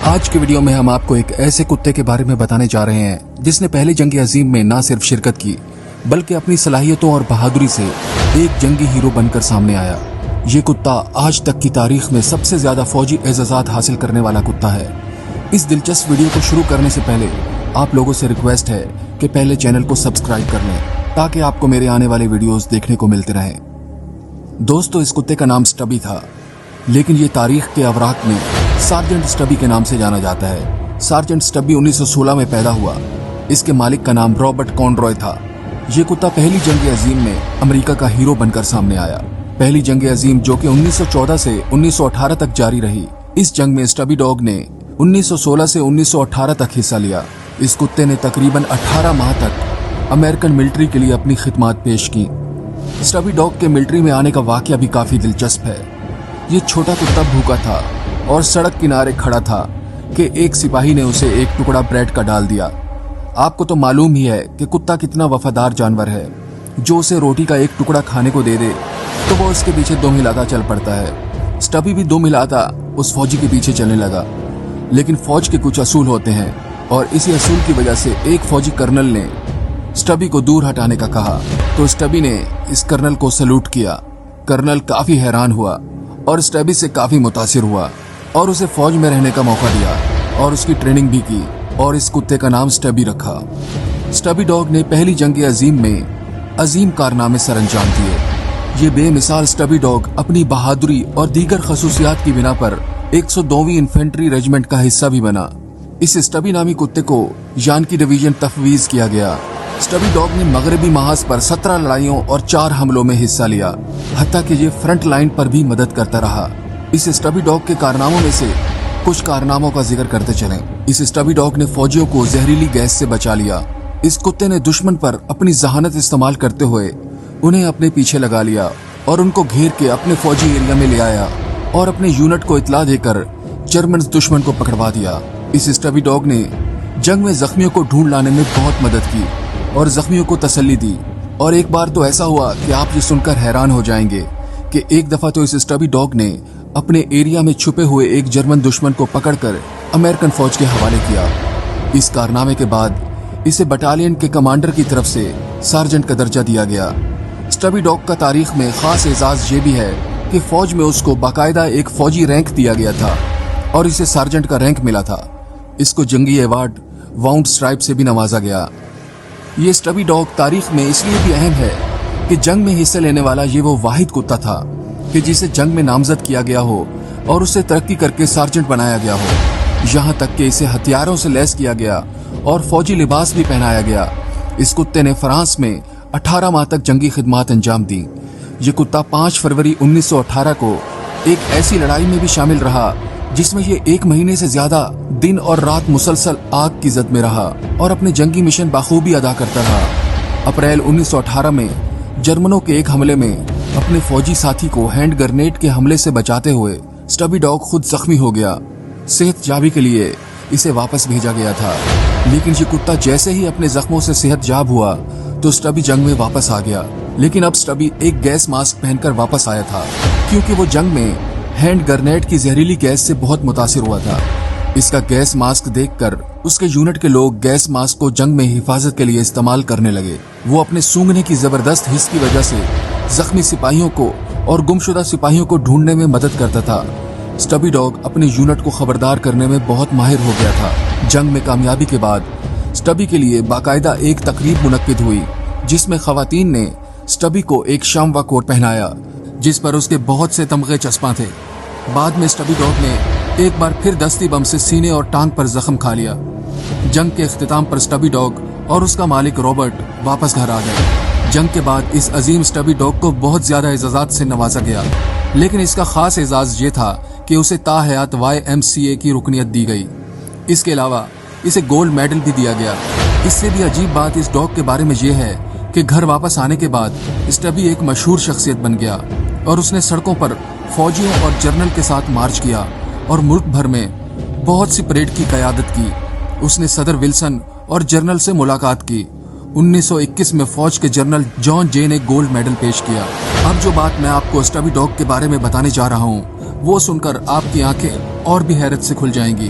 آج کی ویڈیو میں ہم آپ کو ایک ایسے کتے کے بارے میں بتانے جا رہے ہیں جس نے پہلی جنگ عظیم میں نہ صرف شرکت کی بلکہ اپنی صلاحیتوں اور بہادری سے ایک جنگی ہیرو بن کر سامنے آیا۔ یہ کتا آج تک کی تاریخ میں سب سے زیادہ فوجی اعزازات حاصل کرنے والا کتا ہے۔ اس دلچسپ ویڈیو کو شروع کرنے سے پہلے آپ لوگوں سے ریکویسٹ ہے کہ پہلے چینل کو سبسکرائب کر لیں تاکہ آپ کو میرے آنے والے ویڈیوز دیکھنے کو ملتے رہیں۔ دوستو، اس کتے کا نام سٹبی تھا، لیکن یہ تاریخ کے اوراق میں سارجنٹ سٹبی کے نام سے جانا جاتا ہے۔ سارجنٹ سٹبی 1916 میں پیدا ہوا۔ اس کے مالک کا نام رابرٹ کونروائے تھا۔ یہ کتا پہلی جنگ عظیم میں امریکہ کا ہیرو بن کر سامنے آیا۔ پہلی جنگ عظیم جو کہ 1914 سے 1918 تک جاری رہی، اس جنگ میں سٹبی ڈاگ نے 1916 سے 1918 تک حصہ لیا۔ اس کتے نے تقریباً 18 ماہ تک امریکن ملٹری کے لیے اپنی خدمات پیش کی۔ سٹبی ڈاگ کے ملٹری میں آنے کا واقعہ بھی کافی دلچسپ ہے۔ یہ چھوٹا کتا بھوکا تھا اور سڑک کنارے کھڑا تھا کہ ایک سپاہی نے اسے ایک ٹکڑا بریڈ کا ڈال دیا۔ آپ کو تو معلوم ہی ہے کہ کتا کتنا وفادار جانور ہے۔ جو اسے روٹی کا ایک ٹکڑا کھانے کو دے دے تو وہ اس کے پیچھے دم ہلاتا چل پڑتا ہے۔ سٹبی بھی دم ہلاتا اس فوجی کے پیچھے چلنے لگا۔ لیکن فوج کے کچھ اصول ہوتے ہیں اور اسی اصول کی وجہ سے ایک فوجی کرنل نے سٹبی کو دور ہٹانے کا کہا تو سٹبی نے اس کرنل کو سلوٹ کیا۔ کرنل کافی حیران ہوا اور سٹبی سے کافی متاثر ہوا اور اسے فوج میں رہنے کا موقع دیا اور اس کی ٹریننگ بھی کی اور اس کتے کا نام سٹبی رکھا۔ سٹبی ڈاگ نے پہلی جنگ عظیم میں عظیم کارنامے سر انجام دیے۔ یہ بے مثال سٹبی ڈاگ اپنی بہادری اور دیگر خصوصیات کی بنا پر 102ویں انفینٹری ریجمنٹ کا حصہ بھی بنا۔ اس سٹبی نامی کتے کو یانکی ڈویژن تفویض کیا گیا۔ سٹبی ڈاگ نے مغربی محاذ پر 17 لڑائیوں اور 4 حملوں میں حصہ لیا، حتیٰ کہ یہ فرنٹ لائن پر بھی مدد کرتا رہا۔ اس سٹبی ڈاگ کے کارناموں میں سے کچھ کارناموں کا ذکر کرتے چلیں۔ اس سٹبی ڈاگ نے فوجیوں کو زہریلی گیس سے بچا لیا۔ اس کتے نے دشمن پر اپنی ذہانت استعمال کرتے ہوئے انہیں اپنے پیچھے لگا لیا اور ان کو گھیر کے اپنے فوجی ایریا میں لے آیا اور اپنے یونٹ کو اطلاع دے کر جرمن دشمن کو پکڑوا دیا۔ اس سٹبی ڈاگ نے جنگ میں زخمیوں کو ڈھونڈ لانے میں بہت مدد کی اور زخمیوں کو تسلی دی۔ اور ایک بار تو ایسا ہوا کہ آپ یہ سن کر حیران ہو جائیں گے کہ ایک دفعہ تو اس سٹبی ڈاگ نے اپنے ایریا میں چھپے ہوئے ایک جرمن دشمن کو پکڑ کر امریکن فوج کے حوالے کیا۔ اس کارنامے کے بعد اسے بٹالین کے کمانڈر کی طرف سے سارجنٹ کا درجہ دیا گیا۔ سٹبی ڈاگ کا تاریخ میں خاص اعزاز یہ بھی ہے کہ فوج میں اس کو باقاعدہ ایک فوجی رینک دیا گیا تھا اور اسے سارجنٹ کا رینک ملا تھا۔ اس کو جنگی ایوارڈ واؤنڈ اسٹرائپ سے بھی نوازا گیا۔ یہ سٹبی ڈاگ تاریخ میں اس لیے بھی اہم ہے کہ جنگ میں حصہ لینے والا یہ وہ واحد کتا تھا کہ جسے جنگ میں نامزد کیا گیا ہو اور اسے ترقی کر کے سارجنٹ بنایا گیا ہو، یہاں تک کہ اسے ہتھیاروں سے لیس کیا گیا اور فوجی لباس بھی پہنایا گیا۔ اس کتے نے فرانس میں 18 ماہ تک جنگی خدمات انجام دی۔ یہ کتا 5 فروری 1918 کو ایک ایسی لڑائی میں بھی شامل رہا جس میں یہ 1 مہینے سے زیادہ دن اور رات مسلسل آگ کی زد میں رہا اور اپنے جنگی مشن بخوبی ادا کرتا رہا۔ اپریل 1918 میں جرمنوں کے ایک حملے میں اپنے فوجی ساتھی کو ہینڈ گرنیڈ کے حملے سے بچاتے ہوئے سٹبی ڈاگ خود زخمی ہو گیا۔ صحت یابی کے لیے اسے واپس بھیجا گیا تھا، لیکن یہ کتا جیسے ہی اپنے زخموں سے صحت یاب ہوا تو سٹبی جنگ میں واپس آ گیا۔ لیکن اب سٹبی ایک گیس ماسک پہن کر واپس آیا تھا کیونکہ وہ جنگ میں ہینڈ گرنیڈ کی زہریلی گیس سے بہت متاثر ہوا تھا۔ اس کا گیس ماسک دیکھ کر اس کے یونٹ کے لوگ گیس ماسک کو جنگ میں حفاظت کے لیے استعمال کرنے لگے۔ وہ اپنے سونگھنے کی زبردست حس کی وجہ سے زخمی سپاہیوں کو اور گمشدہ سپاہیوں کو ڈھونڈنے میں مدد کرتا تھا۔ سٹبی ڈاگ اپنے یونٹ کو خبردار کرنے میں بہت ماہر ہو گیا تھا۔ جنگ میں کامیابی کے بعد سٹبی کے لیے باقاعدہ ایک تقریب منعقد ہوئی جس میں خواتین نے سٹبی کو ایک شاموا کوٹ پہنایا جس پر اس کے بہت سے تمغے چسپاں تھے۔ بعد میں سٹبی ڈاگ نے ایک بار پھر دستی بم سے سینے اور ٹانگ پر زخم کھا لیا۔ جنگ کے اختتام پر سٹبی ڈاگ اور اس کا مالک رابرٹ واپس گھر آ گئے۔ جنگ کے بعد اس عظیم سٹبی ڈاگ کو بہت زیادہ اعزازات سے نوازا گیا، لیکن اس کا خاص اعزاز یہ تھا کہ اسے تا حیات YMCA کی رکنیت دی گئی۔ اس کے علاوہ اسے گولڈ میڈل بھی دیا گیا۔ اس سے بھی عجیب بات اس ڈاگ کے بارے میں یہ ہے کہ گھر واپس آنے کے بعد سٹبی ایک مشہور شخصیت بن گیا اور اس نے سڑکوں پر فوجیوں اور جرنل کے ساتھ مارچ کیا اور ملک بھر میں بہت سی پریڈ کی قیادت کی۔ اس نے صدر ولسن اور جرنل سے ملاقات کی۔ 1921 میں فوج کے جنرل جان جے نے گولڈ میڈل پیش کیا۔ اب جو بات میں آپ کو سٹبی ڈاگ کے بارے میں بتانے جا رہا ہوں وہ سن کر آپ کی آنکھیں اور بھی حیرت سے کھل جائیں گی۔